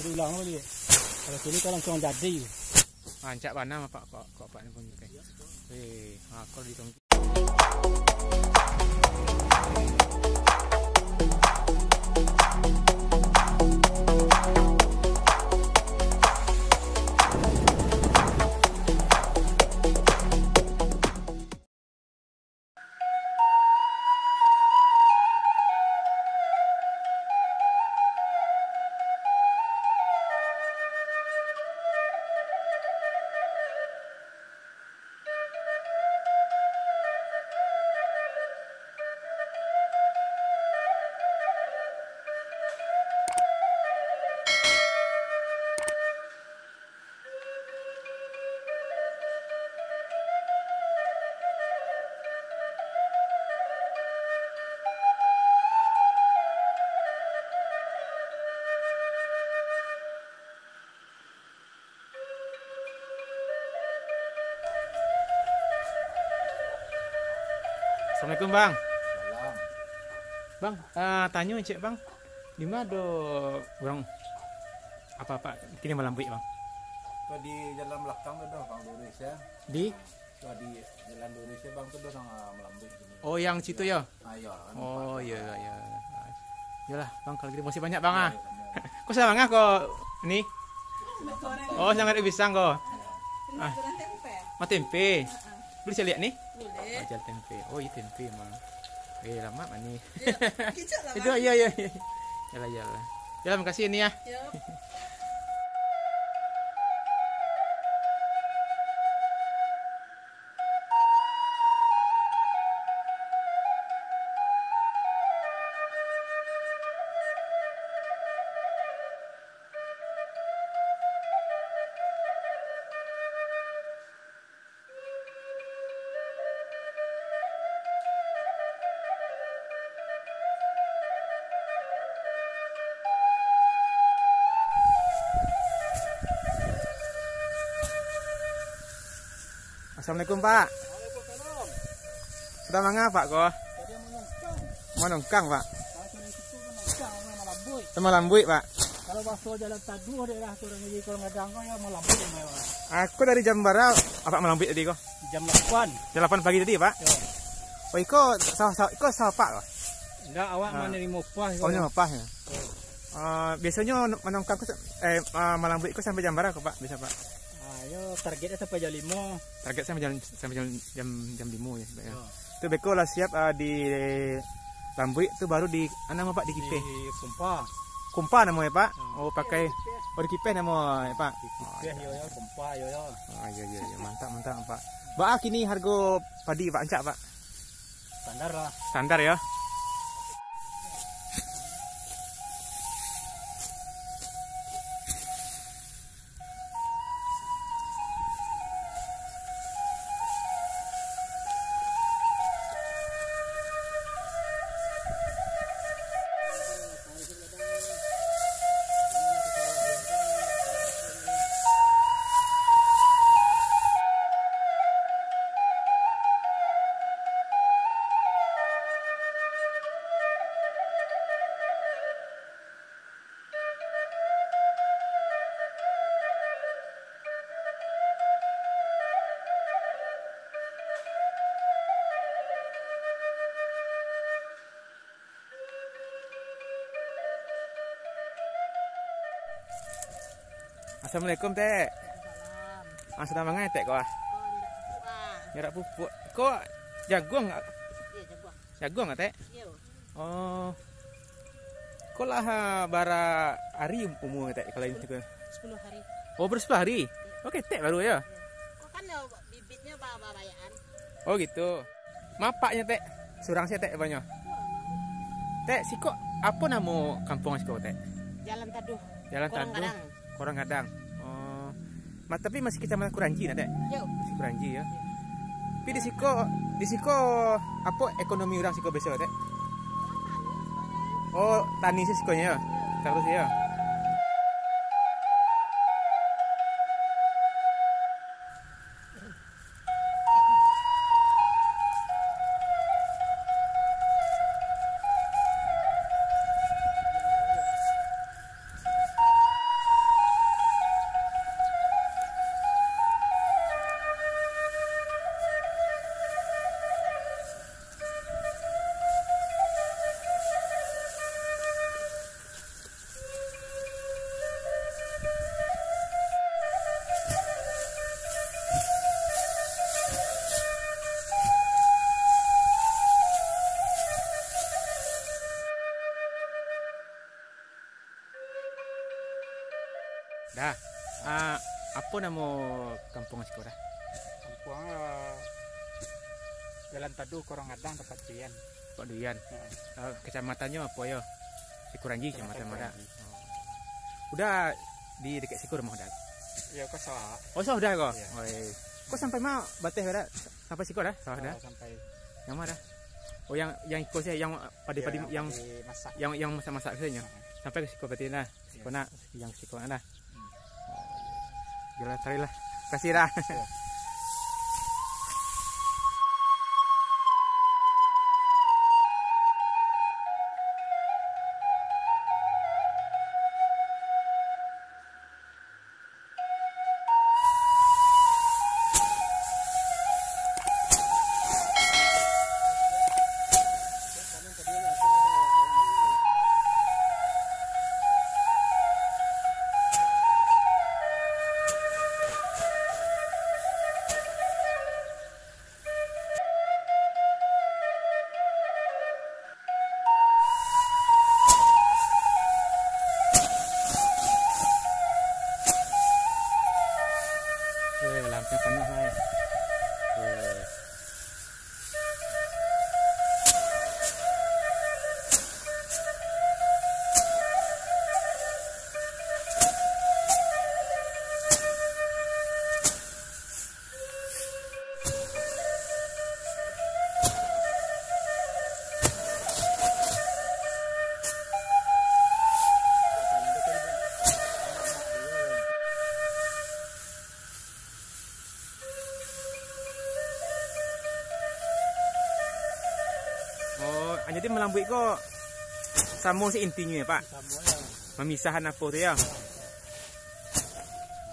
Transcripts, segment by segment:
Ulang lagi. Kalau sini kalau langsung jadi. Ancak mana Pak kok Pak pun kayak. Kalau di Assalamualaikum Bang. Salam. Bang, tanya cek Bang, di mana ada orang apa kini malam buik Bang? Kalau di jalan belakang tu dah Bang Indonesia. Di? Kalau di jalan Indonesia Bang tu dah melambik gini. Oh yang situ ya? Ayo kan. Oh iya. Yalah Bang kalau gitu masih banyak Bang Ya, Kok sama Bang kok ini? Oh sangat pisang kok. Mau tempe. Boleh saya lihat nih? Boleh. Ajar tempe. Oh iya tempe Bang. Lama nih. Kicap lah. Itu iya. Yalah. Yalah makasih ini ya. Yup. Assalamualaikum Pak. Waalaikumsalam. Sudah mangga Pak kok? Jadi menungkang. Mau nongkang Pak? Kalau dari situ menungkang melambui. Sama lambui Pak. Kalau masuk jalan Tadu daerah turun jadi kalau ngadang ya melambui mewah. Aku dari jam berapa apa melambui tadi kok? Jam 8. Jam 8 pagi tadi Pak? Ya. Oh iko sawah Pak kok? Enggak awak menerima upah. Oh ini apa ya? Biasanya menongkang melambui itu sampai jam berapa Pak? Bisa Pak? Ayo targetnya sampai jam 5. Target sampai jam 5 ya. Pak, ya. Oh. Itu beko lah siap di lambui itu baru di nama Pak di kipe. Di Sumpah. Kumpa namanya Pak. Oh pakai di kipe namanya Pak. Ya Sumpah yo. Oh iya mantap Pak. Pak kini harga padi Pak Ancak Pak. Standar lah. Standar ya. Assalamualaikum Teh. Salam. Sudah mangan Teh kok? Nyerak pupuk. Kok jagung enggak? Iya, jagung. Jagung enggak Teh? Iya. Oh. Kok lah bara hari umur Teh kalau ini tuh? 10 hari. Oh baru 10 hari. Oke Teh baru ya. Kok kan bibitnya bayaan. Oh gitu. Mapaknya Teh. Surang saya Teh banyak. Teh siko apa nama kampung siko Teh? Jalan Taduh. Jalan Taduh. Korang Gadang. Oh. Tapi masih kecamatan Kuranji Teh? Yo. Masih Kuranji ya. Tapi di siko apa ekonomi orang siko biasa Teh? Oh, tani sih sikonya ya. Terus ya. Dah. Apa nama kampung Siko dah? Kampung Jalan Taduh Korong Ngadang tempat Duyan. Pak Duyan. Kecamatannya apa ya? Sikuranji kecamatan mana? Udah di dekat Siko rumah dah. Ya kok sawah. Oh, sudah kok. Iya. Oh, kok sampai mau bateh dah? Sampai Siko dah? Sawah dah. Sampai Yang mana? Oh, yang ikut saya yang padi-padi yang masak. yang masak-masak saja. Sampai ke Siko berarti lah. Siko nak yang Siko lah. Jalan cari lah. Kasih dah. Lampnya penuh lah. Jadi melambui kok sama si intinya ya Pak. Memisahan apa tu ya?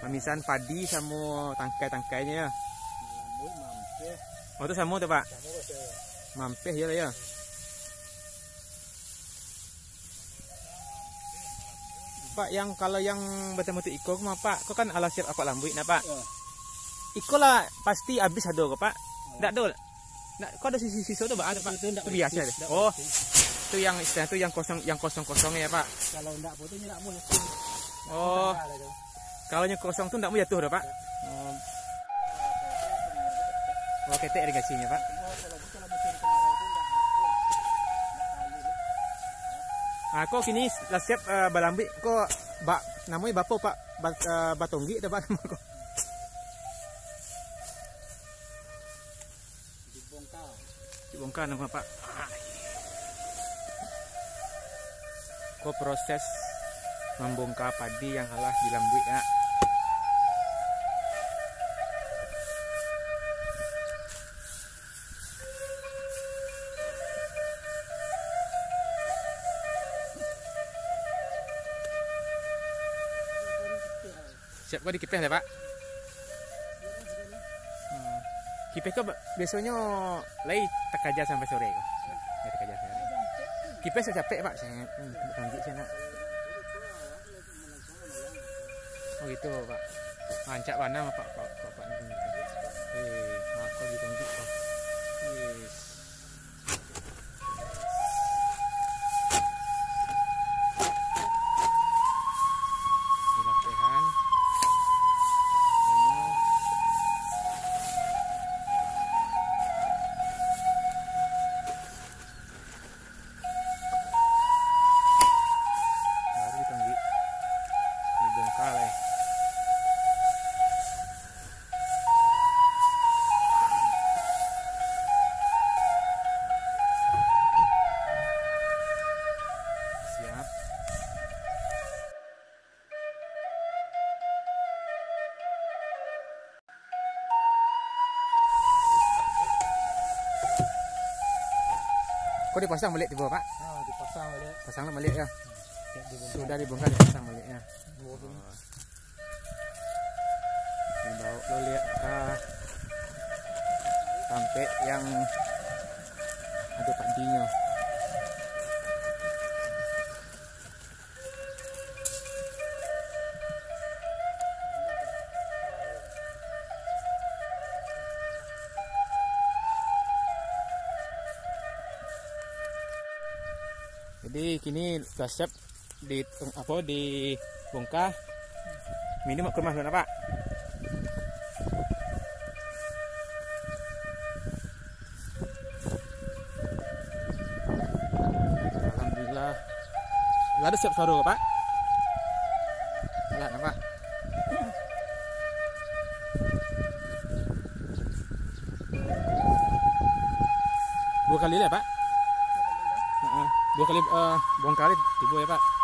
Pemisahan padi sama tangkai-tangkainya ya. Oh tu sama tu Pak. Mampih ya ya. Pak, yang kalau yang bertemu tu iko mah Pak, kau kan ala siap apa lambui nak Pak? Iko lah pasti habis ada kok Pak. Tak ada. Nak kau ada sisi-sisi tu Pak? Ada Pak. Itu biasa deh. Oh. Itu yang istilah tu yang kosong-kosongnya ya Pak. Kalau enggak putuhnya enggak mau. Oh. Kalau yang kosong tu enggak mau jatuh dah Pak. Oh, ketek irigasinya Pak. Kok kini lah siap balambi kok namanya bapo Pak Batonggi dah Pak nama kok. Dibongkar nama Pak. Kok proses membongkar padi yang alah di lambui ya. Siap kok dikipeh ya Pak. Kipeh kok biasanya lagi tak kerja sampai sore kok. Ya tak kerja sore. Kipeh saya capek Pak, saya tunjuk sana. Oh gitu Pak. Ancak mana Pak ini. Aku ditunjuk Pak. Yes. Dilapehan. Kok dipasang balik tiba Pak? Dipasang balik. Pasang balik ya. Sudah dibongkar dipasang balik ya. Dibawa lo lihat sampai yang ada padinya. Jadi kini sudah siap dibongkar. Minum ke rumah dulu, Pak. Alhamdulillah. Lada siap sahur, Pak. Lah, Pak. Dua kali lah, Pak. Dua kali bongkar tiba ya, Pak.